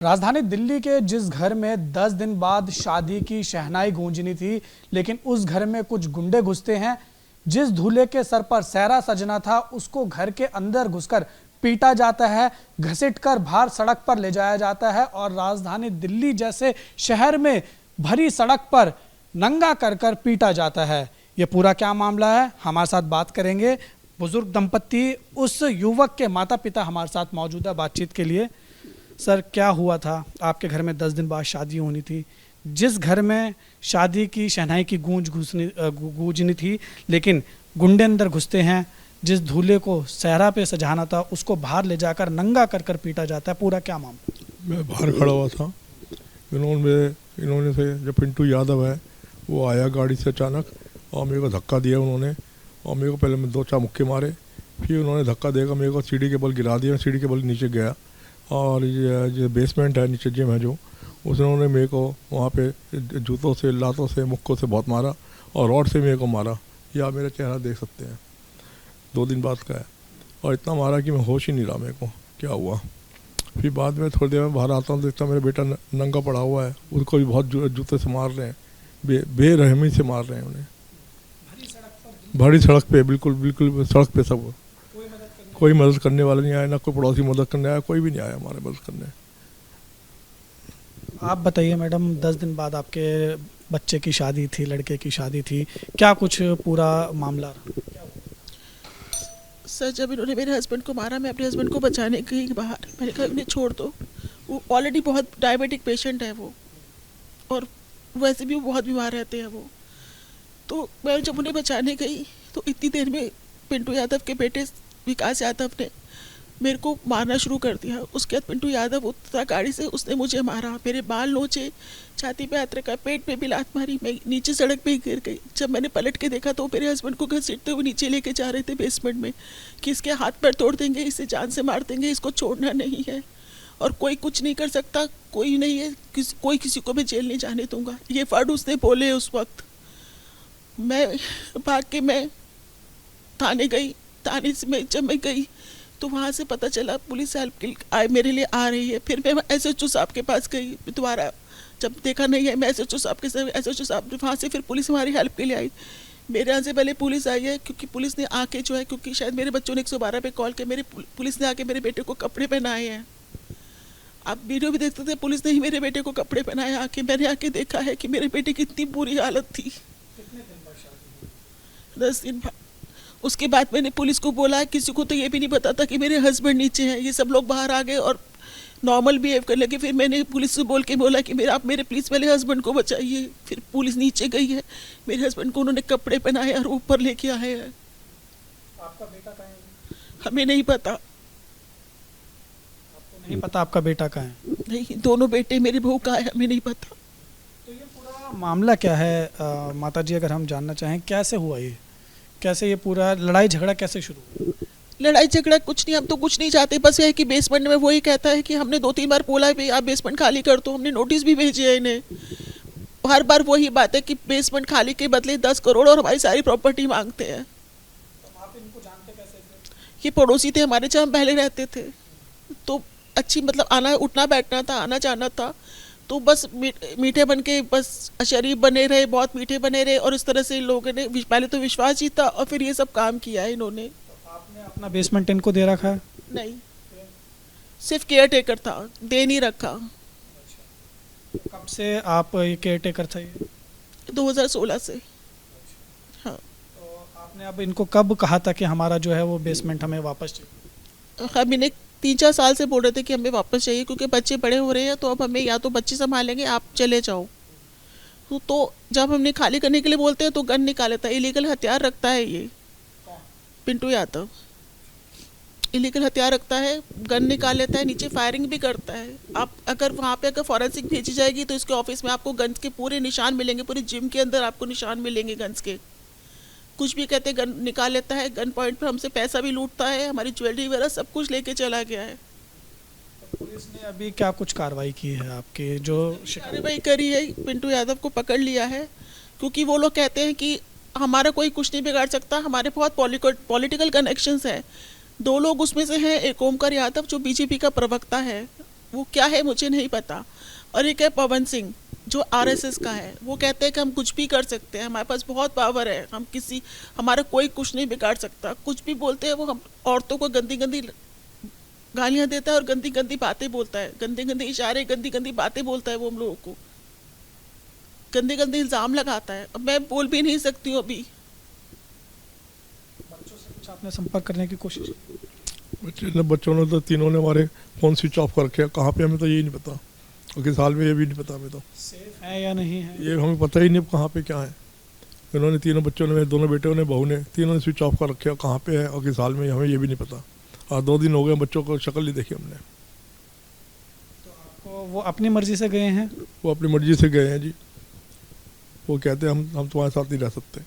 राजधानी दिल्ली के जिस घर में 10 दिन बाद शादी की शहनाई गूंजनी थी, लेकिन उस घर में कुछ गुंडे घुसते हैं। जिस दूल्हे के सर पर सेहरा सजना था, उसको घर के अंदर घुसकर पीटा जाता है, घसीटकर बाहर सड़क पर ले जाया जाता है और राजधानी दिल्ली जैसे शहर में भरी सड़क पर नंगा कर पीटा जाता है। ये पूरा क्या मामला है, हमारे साथ बात करेंगे बुजुर्ग दंपत्ति, उस युवक के माता पिता हमारे साथ मौजूद है बातचीत के लिए। सर, क्या हुआ था? आपके घर में 10 दिन बाद शादी होनी थी, जिस घर में शादी की शहनाई की गूंजनी थी, लेकिन गुंडे अंदर घुसते हैं। जिस दूल्हे को सेहरा पे सजाना था, उसको बाहर ले जाकर नंगा कर पीटा जाता है। पूरा क्या मामला? मैं बाहर खड़ा हुआ था। इन्होंने से जो पिंटू यादव है वो आया गाड़ी से अचानक और मेरे को धक्का दिया उन्होंने, और मेरे को पहले मैं 2-4 मुक्के मारे। फिर उन्होंने धक्का देकर मेरे को सीढ़ी के बल गिरा दिया। मैं सीढ़ी के बल नीचे गया और ये बेसमेंट है, नीचे जिम है जो, उसने मेरे को वहाँ पे जूतों से, लातों से, मुक्कों से बहुत मारा और रॉड से मेरे को मारा। या मेरा चेहरा देख सकते हैं, 2 दिन बाद का है। और इतना मारा कि मैं होश ही नहीं रहा मेरे को क्या हुआ। फिर बाद में थोड़ी देर में बाहर आता हूँ, देखता मेरा बेटा नंगा पड़ा हुआ है, उसको भी बहुत जूते से मार रहे हैं, बेरहमी से मार रहे हैं उन्हें। भारी सड़क पे, बिल्कुल सड़क पे सब। कोई मदद करने वाला नहीं आया, ना कोई पड़ोसी मदद करने आया, कोई भी नहीं आया हमारे मदद करने। आप बताइए मैडम, 10 दिन बाद आपके बच्चे की शादी थी, लड़के की शादी थी, क्या कुछ पूरा मामला? सर, जब इन्होंने मेरे हस्बैंड को मारा, मैं अपने हस्बैंड को बचाने गई बाहर। मैंने कहा इन्हें छोड़ दो, वो ऑलरेडी बहुत डायबिटिक पेशेंट है वो, और वैसे भी वो बहुत बीमार रहते हैं वो। तो मैं जब उन्हें बचाने गई तो इतनी देर में पिंटू यादव के बेटे विकास यादव ने मेरे को मारना शुरू कर दिया। उसके बाद पिंटू यादव उतरा गाड़ी से, उसने मुझे मारा, मेरे बाल नोचे, छाती पे हाथ रखा, पेट पे भी लात मारी। मैं नीचे सड़क पे ही गिर गई। जब मैंने पलट के देखा तो मेरे हस्बैंड को घसीटते हुए नीचे लेके जा रहे थे बेसमेंट में, कि इसके हाथ पैर तोड़ देंगे, इसे जान से मार देंगे, इसको छोड़ना नहीं है और कोई कुछ नहीं कर सकता, कोई नहीं है, कोई किसी को भी जेल नहीं जाने दूंगा। ये वर्ड उसने बोले उस वक्त। मैं भाग के मैं थाने गई। थाने से जब मैं गई तो वहाँ से पता चला पुलिस हेल्प मेरे लिए आ रही है। फिर मैं SHO साहब के पास गई दोबारा, जब देखा नहीं है मैं SHO साहब के साथ, SHO साहब वहाँ से फिर पुलिस हमारी हेल्प के लिए आई। मेरे यहाँ से पहले पुलिस आई है, क्योंकि पुलिस ने आके जो है, क्योंकि शायद मेरे बच्चों ने 112 पे कॉल किया, पुलिस ने आके मेरे बेटे को कपड़े पहनाए हैं। आप वीडियो भी देख सकते हैं, पुलिस ने ही मेरे बेटे को कपड़े पहनाए आके। मैंने आके देखा है कि मेरे बेटे की इतनी बुरी हालत थी। 10 दिन बाद उसके बाद मैंने पुलिस को बोला, किसी को तो ये भी नहीं पता था कि मेरे हस्बैंड नीचे हैं। ये सब लोग बाहर आ गए और नॉर्मल बिहेव करने लगे। फिर मैंने पुलिस से बोल के बोला कि आप मेरे प्लीज़ मेरे हस्बैंड को बचाइए। फिर पुलिस नीचे गई है, मेरे हस्बैंड को उन्होंने कपड़े पहनाए और ऊपर लेके आए हैं। आपका बेटा कहाँ है? हमें नहीं पता। आपको नहीं पता आपका बेटा कहाँ है? नहीं, दोनों बेटे मेरे बहू कहाँ है हमें नहीं पता। तो ये पूरा मामला क्या है माता जी, अगर हम जानना चाहें कैसे हुआ ये, कैसे ये पूरा लड़ाई झगड़ा कैसे शुरू हुआ? लड़ाई झगड़ा कुछ नहीं, हम तो कुछ नहीं चाहते, बस ये है कि बेसमेंट में वही कहता है कि हमने 2-3 बार बोला है आप बेसमेंट खाली कर दो, हमने नोटिस भी भेजे है इन्हें। हर बार वही बात है कि बेसमेंट खाली के बदले 10 करोड़ और हमारी सारी प्रॉपर्टी मांगते हैं। तो आप इनको जानते कैसे थे? ये पड़ोसी थे हमारे, जहाँ हम पहले रहते थे, तो अच्छी मतलब आना उठना बैठना था, आना जाना था। तो बस मीठे बन के, बस शरीफ बने रहे, बहुत मीठे बने रहे, और इस तरह से लोगों ने पहले तो विश्वास जीता और फिर ये सब काम किया है इन्होंने। तो आपने अपना बेसमेंट इनको दे रखा है? नहीं, सिर्फ केयर टेकर था, दे नहीं रखा। कब से आप ये केयर टेकर था? ये 2016 से। हाँ। तो आपने अब इनको कब कहा था कि हमारा जो है वो बेसमेंट हमें वापस चाहिए? हम इन्हें 3-4 साल से बोल रहे थे कि हमें वापस चाहिए, क्योंकि बच्चे बड़े हो रहे हैं, तो अब हमें या तो बच्चे संभालेंगे, आप चले जाओ। तो जब हमने खाली करने के लिए बोलते हैं तो गन निकाल लेता है, इलीगल हथियार रखता है ये पिंटू यादव। इलीगल हथियार रखता है, गन निकाल लेता है, नीचे फायरिंग भी करता है। आप अगर वहाँ पे अगर फॉरेंसिक भेजी जाएगी तो इसके ऑफिस में आपको गन्स के पूरे निशान मिलेंगे, पूरे जिम के अंदर आपको निशान मिलेंगे गन्स के। कुछ भी कहते, गन निकाल लेता है, गन पॉइंट पर हमसे पैसा भी लूटता है, हमारी ज्वेलरी वगैरह सब कुछ लेके चला गया है। तो पुलिस ने अभी क्या कुछ कार्रवाई की है आपके जो कार्रवाई करी है? पिंटू यादव को पकड़ लिया है, क्योंकि वो लोग कहते हैं कि हमारा कोई कुछ नहीं बिगाड़ सकता, हमारे बहुत पॉलिटिकल कनेक्शंस हैं। 2 लोग उसमें से हैं, एक ओमकार यादव जो BJP का प्रवक्ता है, वो क्या है मुझे नहीं पता। और एक है पवन सिंह जो आरएसएस का है, वो कहते हैं कि हम कुछ भी कर सकते हैं, हमारे पास बहुत पावर है, हम किसी हमारा कोई कुछ नहीं बिगाड़ सकता। कुछ भी बोलते हैं वो, हम औरतों को गंदी गंदी गालियां देता है और गंदी गंदी बातें बोलता है, गंदे गंदे इशारे, गंदी गंदी बातें बोलता है वो हम लोगों को, गंदे गंदे इल्ज़ाम लगाता है। अब मैं बोल भी नहीं सकती हूँ अभी। बच्चों से कुछ आपने संपर्क करने की कोशिश की? बच्चों ने तो तीनों ने हमारे फ़ोन स्विच ऑफ कर रखे, कहाँ पे हमें तो यही नहीं पता, और किस हाल में ये भी नहीं पता हमें तो। सेफ है या नहीं है ये हमें पता ही नहीं कहाँ पे क्या है। इन्होंने तीनों बच्चों ने, मेरे दोनों बेटों ने, बहू ने, तीनों ने स्विच ऑफ कर रखे, कहाँ पे है और किस हाल में हमें ये भी नहीं पता। और 2 दिन हो गए बच्चों को शक्ल नहीं देखी हमने। तो आपको वो अपनी मर्जी से गए हैं? वो अपनी मर्जी से गए हैं जी। वो कहते हैं हम तुम्हारे साथ नहीं रह सकते।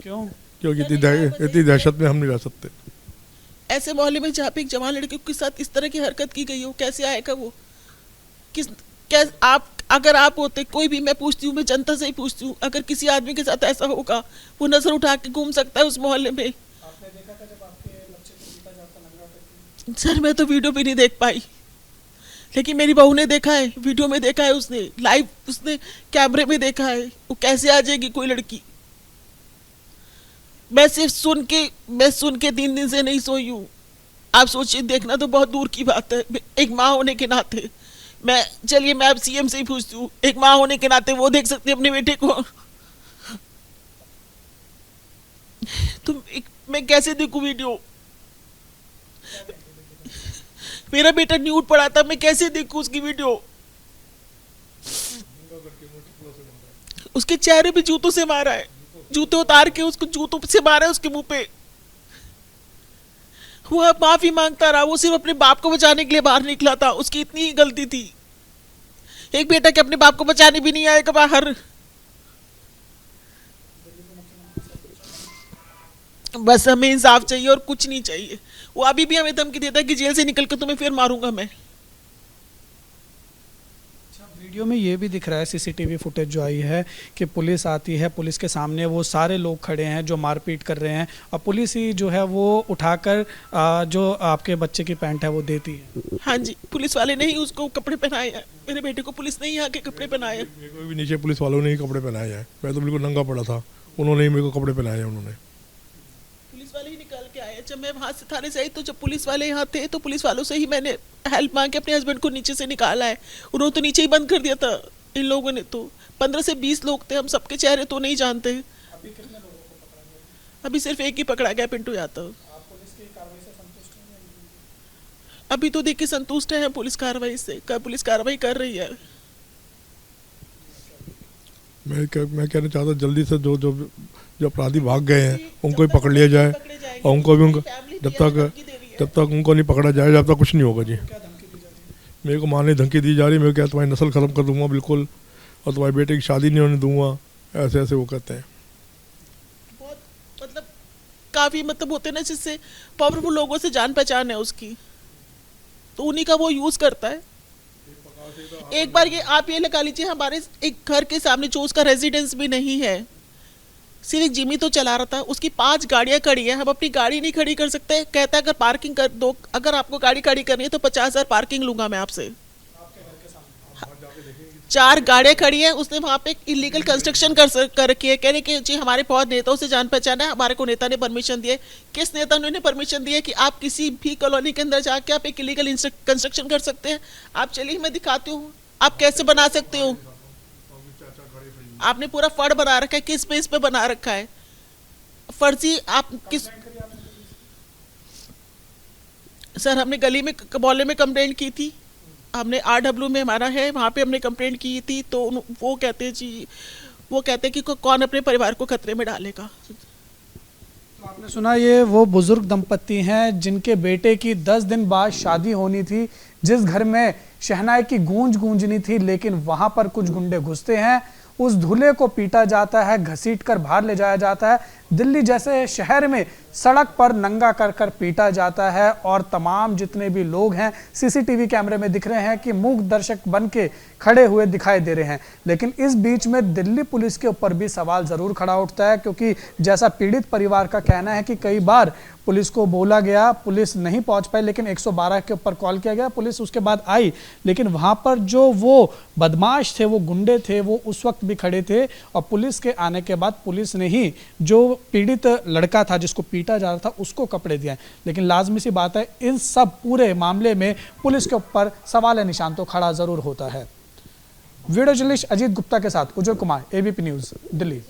क्यों? क्योंकि इतनी दहशत में हम नहीं रह सकते। ऐसे मोहल्ले में जहाँ पे एक जवान लड़के के साथ इस तरह की हरकत की गई हो, कैसे आएगा वो? आप अगर आप होते, कोई भी, मैं पूछती हूँ, मैं जनता से ही पूछती हूँ, अगर किसी आदमी के साथ ऐसा होगा, वो नजर उठा के घूम सकता है उस मोहल्ले में? आपने देखा था जब आपके बच्चे को पीटा जाता नंगा करके? सर मैं तो वीडियो भी नहीं देख पाई, लेकिन मेरी बहू ने देखा है, वीडियो में देखा है उसने, लाइव उसने कैमरे में देखा है। वो कैसे आ जाएगी कोई लड़की? मैं सिर्फ सुन के 3 दिन से नहीं सोई हूँ। आप सोचिए, देखना तो बहुत दूर की बात है। एक माँ होने के नाते चलिए मैं अब सीएम से ही पूछती हूँ, एक माँ होने के नाते वो देख सकती है अपने बेटे को? तो मैं कैसे देखूं वीडियो? मेरा बेटा न्यूड पड़ा था, मैं कैसे देखूं उसकी वीडियो? उसके चेहरे पे जूतों से मारा है, जूते उतार के उसको जूतों से मारा है उसके मुंह पे। वो अब माफी मांगता रहा, वो सिर्फ अपने बाप को बचाने के लिए बाहर निकला था, उसकी इतनी ही गलती थी। एक बेटा के अपने बाप को बचाने भी नहीं आएगा बाहर। बस हमें इंसाफ चाहिए और कुछ नहीं चाहिए। वो अभी भी हमें धमकी देता है कि जेल से निकल कर तुम्हें फिर मारूंगा मैं। वीडियो में ये भी दिख रहा है, सीसीटीवी फुटेज जो आई है, कि पुलिस आती है, पुलिस के सामने वो सारे लोग खड़े हैं जो मारपीट कर रहे हैं, और पुलिस ही जो है वो उठाकर जो आपके बच्चे की पैंट है वो देती है। हाँ जी, पुलिस वाले ने ही उसको कपड़े पहनाए हैं, मेरे बेटे को पुलिस ने ही आके कपड़े पहनाए हैं। मेरे को भी नीचे पुलिस वालों ने ही कपड़े पहनाए हैं, मैं तो बिल्कुल नंगा पड़ा था, उन्होंने ही मेरे को कपड़े पहनाए हैं। उन्होंने, पुलिस वाले ही निकाल के आए। जब मैं वहाँ से थाने से आई तो जब पुलिस वाले यहाँ थे तो पुलिस वालों से ही मैंने हेल्प मांग के अपने हस्बैंड को नीचे से निकाला है। उन्होंने तो नीचे ही बंद कर दिया था इन लोगों ने। तो 15 से 20 लोग थे, हम सबके चेहरे तो नहीं जानते। अभी कितने लोगों को पकड़ा गया? अभी सिर्फ एक ही पकड़ा गया, पिंटू यादव। आप पुलिस की कार्रवाई से संतुष्ट हैं? अभी तो देखिए संतुष्ट है पुलिस कार्रवाई से, पुलिस कार्रवाई कर रही है। मैं कहना चाहता जल्दी से जो अपराधी भाग गए हैं उनको ही पकड़ लिया जाए, और उनको भी जब तक उनको नहीं पकड़ा जाए जब तक कुछ नहीं होगा जी। मेरे को मारने धमकी दी जा रही है, मैं क्या तुम्हारी नस्ल ख़त्म कर दूंगा बिल्कुल, और तुम्हारे बेटे की शादी नहीं होने दूंगा, ऐसे ऐसे वो कहते हैं। बहुत मतलब काफ़ी मतलब होते हैं ना, जिससे पावरफुल लोगों से जान पहचान है उसकी, तो उन्हीं का वो यूज़ करता है। एक बार ये आप ये लगा लीजिए, हमारे एक घर के सामने जो उसका रेजिडेंस भी नहीं है, सिर्फ एक जिमी तो चला रहा था, उसकी 5 गाड़ियां खड़ी है, हम अपनी गाड़ी नहीं खड़ी कर सकते। कहता है अगर पार्किंग कर दो, अगर आपको गाड़ी खड़ी करनी है तो 50,000 पार्किंग लूंगा मैं आपसे। 4 गाड़ियां खड़ी हैं, उसने वहाँ पे इलीगल कंस्ट्रक्शन कर रखी है। कह रहे कि जी हमारे बहुत नेताओं से जान पहचान है, हमारे को नेता ने परमिशन दी है। किस नेता ने परमिशन दी है कि आप किसी भी कॉलोनी के अंदर जाके आप एक इलीगल कंस्ट्रक्शन कर सकते हैं? आप चलिए मैं दिखाती हूँ आप कैसे बना सकते हो। आपने पूरा फड़ बना रखा है, किस बेस पे बना रखा है? फर्जी आप किस? सर हमने गली में मोहल्ले में कंप्लेंट की थी, हमने RW में हमारा है, वहाँ पे हमने कंप्लेंट की थी। तो वो कहते हैं जी, वो कहते हैं कि कौन अपने परिवार को खतरे में डालेगा। तो आपने सुना, ये वो बुजुर्ग दंपत्ति हैं जिनके बेटे की 10 दिन बाद शादी होनी थी, जिस घर में शहनाई की गूंजनी थी, लेकिन वहां पर कुछ गुंडे घुसते हैं, उस दूल्हे को पीटा जाता है, घसीट कर बाहर ले जाया जाता है, दिल्ली जैसे शहर में सड़क पर नंगा कर कर पीटा जाता है और तमाम जितने भी लोग हैं सीसीटीवी कैमरे में दिख रहे हैं कि मूक दर्शक बन के खड़े हुए दिखाई दे रहे हैं। लेकिन इस बीच में दिल्ली पुलिस के ऊपर भी सवाल जरूर खड़ा उठता है, क्योंकि जैसा पीड़ित परिवार का कहना है कि कई बार पुलिस को बोला गया, पुलिस नहीं पहुंच पाई, लेकिन 112 के ऊपर कॉल किया गया, पुलिस उसके बाद आई, लेकिन वहां पर जो वो बदमाश थे, वो गुंडे थे, वो उस वक्त भी खड़े थे और पुलिस के आने के बाद पुलिस ने ही जो पीड़ित लड़का था जिसको पीटा जा रहा था उसको कपड़े दिए। लेकिन लाजमी सी बात है, इन सब पूरे मामले में पुलिस के ऊपर सवाल निशान तो खड़ा जरूर होता है। वीडियो जर्नलिस्ट अजीत गुप्ता के साथ उज्जवल कुमार, एबीपी न्यूज, दिल्ली।